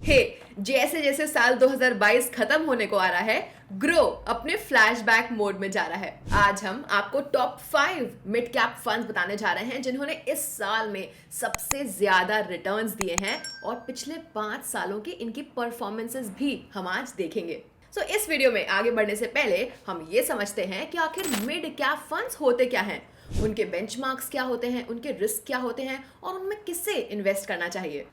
हे जैसे जैसे साल 2022 खत्म होने को आ रहा है, ग्रो अपने फ्लैशबैक मोड में जा रहा है। आज हम आपको टॉप 5 मिड कैप फंड्स बताने जा रहे हैं जिन्होंने इस साल में सबसे ज्यादा रिटर्न्स दिए हैं और पिछले 5 सालों की इनकी परफॉर्मेंसेस भी हम आज देखेंगे। इस वीडियो में आगे बढ़ने से पहले हम ये समझते हैं कि आखिर मिड कैप फंड्स होते क्या हैं, उनके बेंचमार्क्स क्या होते हैं, उनके रिस्क क्या होते हैं और उनमें किससे इन्वेस्ट करना चाहिए।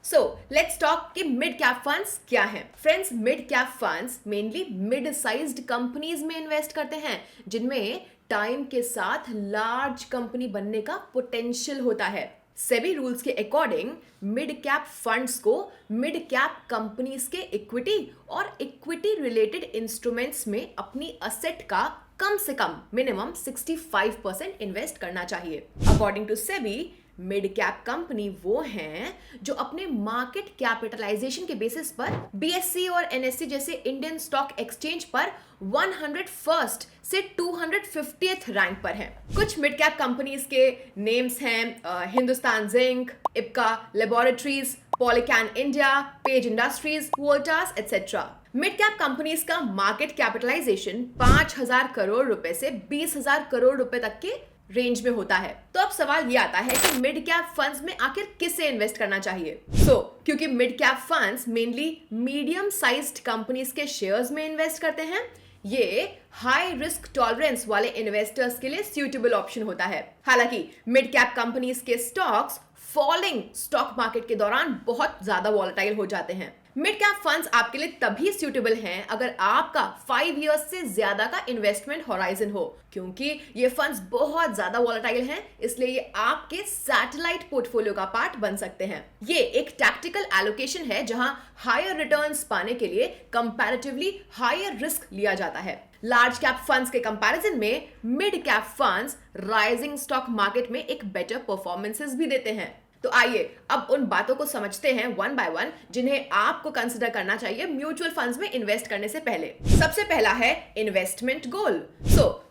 लेट्स टॉक कि मिड कैप फंड्स क्या हैं। Friends, mid cap funds mainly mid sized companies में इन्वेस्ट करते हैं जिनमें टाइम के साथ लार्ज कंपनी बनने का पोटेंशियल होता है। सेबी रूल्स के अकॉर्डिंग मिड कैप फंड्स को मिड कैप कंपनीज के इक्विटी और इक्विटी रिलेटेड इंस्ट्रूमेंट्स में अपनी असेट का कम से कम मिनिमम 65% इन्वेस्ट करना चाहिए। According to SEBI, mid cap company वो हैं जो अपने मार्केट कैपिटलाइजेशन के बेसिस पर बीएससी और एनएससी जैसे इंडियन स्टॉक एक्सचेंज पर 101st से 250th रैंक पर हैं। कुछ मिड कैप कंपनीज के नेम्स हैं Hindustan Zinc, Ipca Laboratories, Polycab India, Page Industries, Voltas etcetera. Mid cap companies का मार्केट कैपिटलाइजेशन 5,000 करोड़ रुपए से 20,000 करोड़ रुपए तक के रेंज में होता है। तो अब सवाल ये आता है कि मिड कैप फंड्स में आखिर किसे इन्वेस्ट करना चाहिए। क्योंकि mid cap funds mainly medium sized companies के शेयर्स में इन्वेस्ट करते हैं, ये हाई रिस्क टॉलरेंस वाले इन्वेस्टर्स के लिए सूटेबल ऑप्शन होता है। हालांकि मिड कैप कंपनीज के स्टॉक्स फॉलिंग स्टॉक मार्केट के दौरान बहुत ज्यादा वॉलेटाइल हो जाते हैं। मिड कैप फंड्स आपके लिए तभी सूटेबल हैं अगर आपका 5 इयर्स से ज्यादा का इन्वेस्टमेंट होराइजन हो, क्योंकि ये फंड्स बहुत ज्यादा वॉलेटाइल हैं, इसलिए ये आपके सैटेलाइट पोर्टफोलियो का पार्ट बन सकते हैं। ये एक टैक्टिकल एलोकेशन है जहां हायर रिटर्न्स पाने के लिए कंपैरेटिवली हायर रिस्क लिया जाता है। लार्ज कैप फंड्स के कंपैरिजन में mid cap funds rising stock market में एक बेटर परफॉर्मेंसेस भी देते हैं। तो आइए अब उन बातों को समझते हैं वन बाय वन जिन्हें आपको कंसिडर करना चाहिए म्यूचुअल फंड्स में इन्वेस्ट करने से पहले। सबसे पहला है इन्वेस्टमेंट गोल।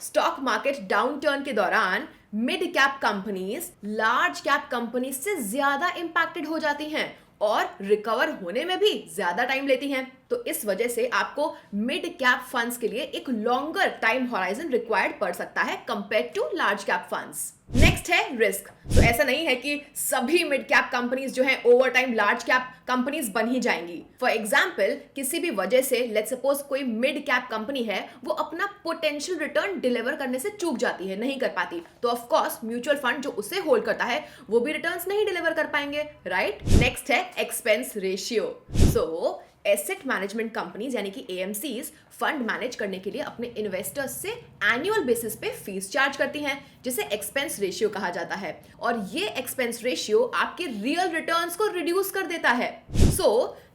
स्टॉक मार्केट डाउनटर्न के दौरान mid cap companies large cap companies से ज्यादा इंपैक्टेड हो जाती हैं और रिकवर होने में भी ज्यादा टाइम लेती हैं। तो इस वजह से आपको मिड कैप फंड्स के लिए एक लॉन्गर टाइम होराइजन रिक्वायर्ड पड़ सकता है compare to large cap funds. Next है रिस्क। ऐसा नहीं है कि सभी मिड कैप कंपनीज जो हैं over time large cap companies बन ही जाएंगी। फॉर एग्जांपल, किसी भी वजह से लेट्स सपोज कोई मिड कैप कंपनी है, वो अपना पोटेंशियल रिटर्न डिलीवर करने से चूक जाती है, नहीं कर पाती, तो ऑफ कोर्स म्यूचुअल फंड जो उसे होल्ड करता है वो भी रिटर्न्स नहीं डिलीवर कर पाएंगे, राइट। नेक्स्ट है expense ratio. Asset management companies यानी कि एएमसीज फंड मैनेज करने के लिए अपने इन्वेस्टर्स से एनुअल बेसिस पे फीस चार्ज करती हैं, जिसे एक्सपेंस रेशियो कहा जाता है, और ये एक्सपेंस रेशियो आपके रियल रिटर्न्स को रिड्यूस कर देता है।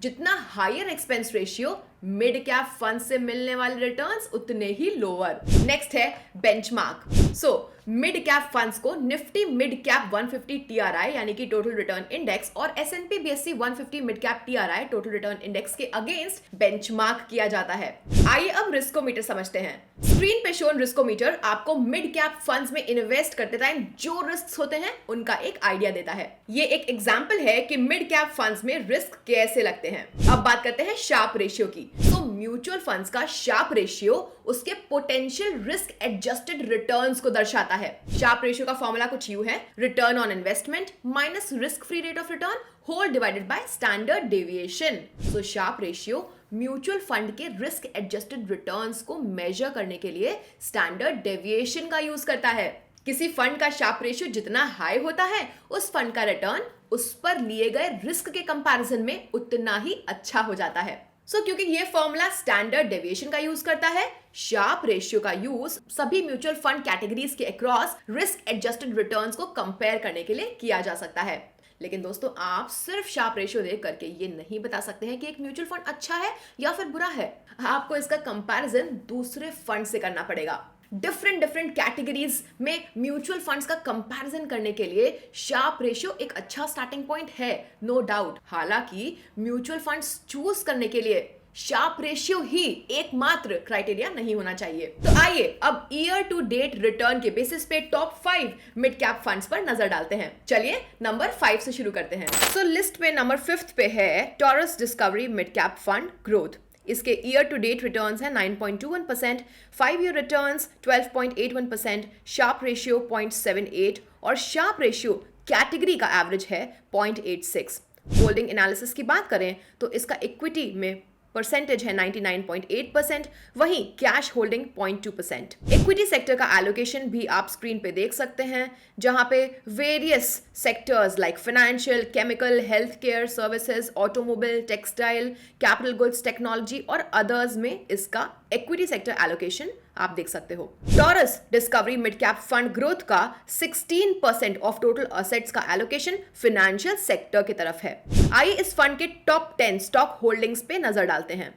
जितना higher expense ratio mid cap fund से मिलने वाले रिटर्न्स उतने ही लोअर। नेक्स्ट है बेंचमार्क। मिड कैप फंड्स को निफ्टी मिड कैप 150 टीआरआई यानी कि टोटल रिटर्न इंडेक्स और S and P BSE 150 mid cap TRI total return index के अगेंस्ट बेंचमार्क किया जाता है। आइए अब रिस्कोमीटर समझते हैं। स्क्रीन पे शोन रिस्कोमीटर आपको मिड कैप फंड्स में इन्वेस्ट करते टाइम जो रिस्क होते हैं उनका एक आइडिया देता है। ये एक एग्जांपल है कि मिड कैप फंड्स में रिस्क कैसे लगते हैं। अब बात करते हैं शार्प रेशियो की। म्यूचुअल फंड्स का शार्प रेशियो उसके पोटेंशियल रिस्क एडजस्टेड रिटर्न्स को दर्शाता है। शार्प रेशियो का फॉर्मूला कुछ यूं है, return on investment minus risk free rate of return whole divided by standard deviation. Sharpe ratio mutual fund के रिस्क एडजस्टेड रिटर्न्स को मेजर करने के लिए स्टैंडर्ड डेविएशन का यूज करता है। किसी फंड का शार्प रेशियो जितना हाई होता है, उस फंड का रिटर्न उस पर लिए गए रिस्क के कंपैरिजन में उतना ही अच्छा हो जाता है। क्योंकि ये फॉर्मूला स्टैंडर्ड डेविएशन का यूज करता है, शार्प रेशियो का यूज सभी म्यूचुअल फंड कैटेगरीज के अक्रॉस रिस्क एडजस्टेड रिटर्न्स को कंपेयर करने के लिए किया जा सकता है। लेकिन दोस्तों, आप सिर्फ शार्प रेशियो देख करके ये नहीं बता सकते हैं कि एक म्यूचुअल फंड अच्छा है या फिर बुरा है। आपको इसका कंपैरिजन दूसरे फंड से करना पड़ेगा। डिफरेंट कैटेगरीज में म्यूचुअल फंड्स का कंपैरिजन करने के लिए शार्प रेशियो एक अच्छा स्टार्टिंग पॉइंट है, नो डाउट। हालांकि म्यूचुअल फंड्स चूज करने के लिए शार्प रेशियो ही एकमात्र क्राइटेरिया नहीं होना चाहिए। तो आइए अब ईयर टू डेट रिटर्न के बेसिस पे टॉप 5 मिड कैप फंड्स पर नजर डालते हैं। चलिए नंबर 5 से शुरू करते हैं। सो लिस्ट पे नंबर 5 पे है taurus discovery mid cap fund growth. इसके ईयर टू डेट रिटर्न्स हैं 9.21%, 5 ईयर रिटर्न्स 12.81%, शार्प रेशियो 0.78 और शार्प रेशियो कैटेगरी का एवरेज है 0.86। होल्डिंग एनालिसिस की बात करें तो इसका इक्विटी में परसेंटेज है 99.8%, वहीं कैश होल्डिंग 0.2%। इक्विटी सेक्टर का एलोकेशन भी आप स्क्रीन पे देख सकते हैं, जहां पे various sectors like financial, chemical, health care services, automobile, textile, capital goods, technology और अदर्स में इसका इक्विटी सेक्टर एलोकेशन आप देख सकते हो। Taurus discovery mid cap fund growth का 16% ऑफ टोटल असेट्स का एलोकेशन फाइनेंशियल सेक्टर की तरफ है। आइए इस फंड के टॉप 10 स्टॉक होल्डिंग्स पे नजर डालते हैं।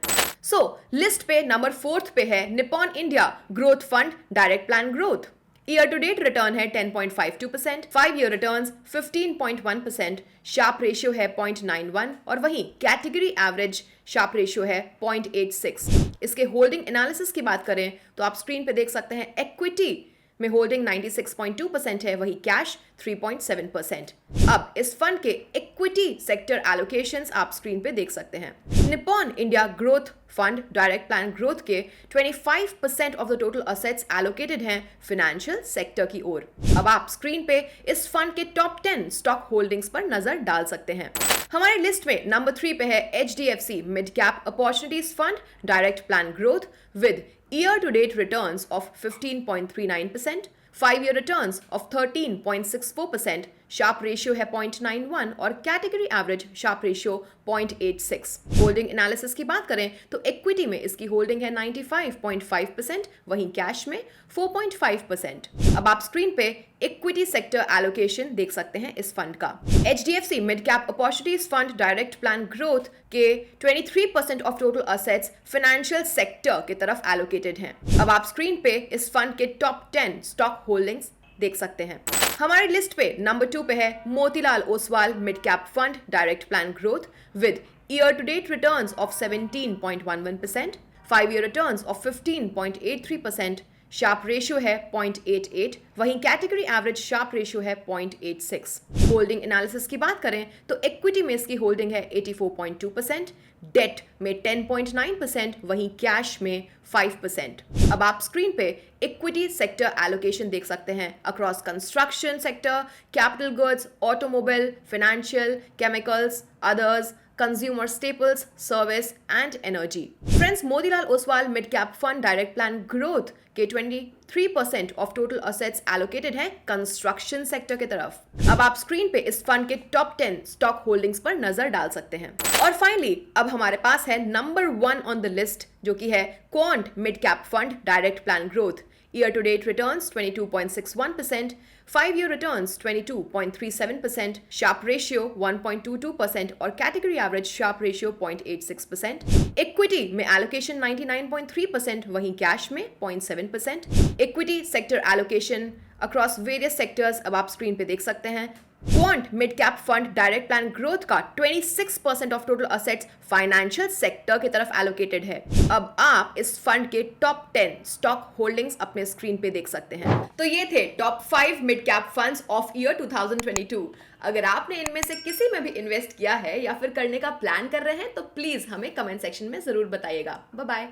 लिस्ट पे नंबर 4 पे है Nippon India growth fund direct plan growth. Year to date return है 10.52%, 5 ईयर रिटर्न्स 15.1%, शार्प रेशियो है 0.91 और वहीं कैटेगरी एवरेज शार्प रेशियो है 0.86। इसके होल्डिंग एनालिसिस की बात करें तो आप स्क्रीन पे देख सकते हैं इक्विटी में होल्डिंग 96.2% है, वही कैश 3.7%। अब इस फंड के इक्विटी सेक्टर एलोकेशंस आप स्क्रीन पे देख सकते हैं। Nippon India growth fund direct plan growth के 25% of the total assets allocated हैं फाइनेंशियल सेक्टर की ओर। अब आप स्क्रीन पे इस फंड के टॉप 10 स्टॉक होल्डिंग्स पर नजर डाल सकते हैं। हमारे लिस्ट में नंबर 3 पे है HDFC mid cap opportunities fund direct plan growth with year to date returns of 15.39%, 5 year returns of 13.64%, sharp ratio है 0.91 और category average Sharpe ratio 0.86। Holding analysis की बात करें तो इक्विटी में इसकी होल्डिंग है 95.5%, वहीं कैश में 4.5%। अब आप स्क्रीन पे इक्विटी सेक्टर एलोकेशन देख सकते हैं इस फंड का। HDFC mid cap opportunities fund direct plan growth के 23% of total assets financial sector की तरफ एलोकेटेड हैं। अब आप स्क्रीन पे इस फंड के टॉप 10 स्टॉक होल्डिंग्स देख सकते हैं। हमारी लिस्ट पे नंबर 2 पे है Motilal Oswal mid cap fund direct plan growth with year to date returns of 17.11%, 5 year returns of 15.83%, Sharpe ratio है 0.88, वहीं कैटेगरी एवरेज शार्प रेशियो है 0.86। होल्डिंग एनालिसिस की बात करें तो इक्विटी में इसकी होल्डिंग है 84.2%, डेट में 10.9%, वहीं कैश में 5%। अब आप स्क्रीन पे इक्विटी सेक्टर एलोकेशन देख सकते हैं across construction sector, capital goods, automobile, financial, chemicals, others, consumer staples, service and energy. Friends, Motilal Oswal mid cap fund direct plan growth के 23% ऑफ टोटल असेट्स एलोकेटेड है कंस्ट्रक्शन सेक्टर की तरफ। अब आप स्क्रीन पे इस फंड के टॉप 10 स्टॉक होल्डिंग्स पर नजर डाल सकते हैं। और फाइनली अब हमारे पास है नंबर 1 ऑन द लिस्ट, जो कि है Quant mid cap fund direct plan growth. Year to date returns 22.61%, 5 year returns 22.37%, Sharpe ratio 1.22% और category average Sharpe ratio 0.86%। Equity में एलोकेशन 99.3%, वहीं कैश में 0.7%। Equity sector allocation across various sectors अब आप screen पे देख सकते हैं। Quant mid cap fund direct plan growth का 26% of total assets financial sector की तरफ एलोकेटेड है। अब आप इस फंड के टॉप 10 स्टॉक होल्डिंग्स अपने स्क्रीन पे देख सकते हैं। तो ये थे top 5 mid cap funds of year 2022। अगर आपने इनमें से किसी में भी इन्वेस्ट किया है या फिर करने का प्लान कर रहे हैं तो प्लीज हमें कमेंट सेक्शन में जरूर बताइएगा। Bye bye.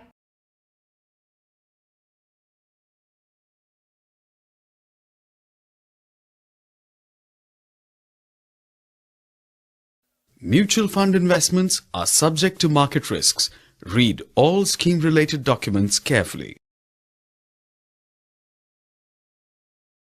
Mutual fund investments are subject to market risks. Read all scheme-related documents carefully.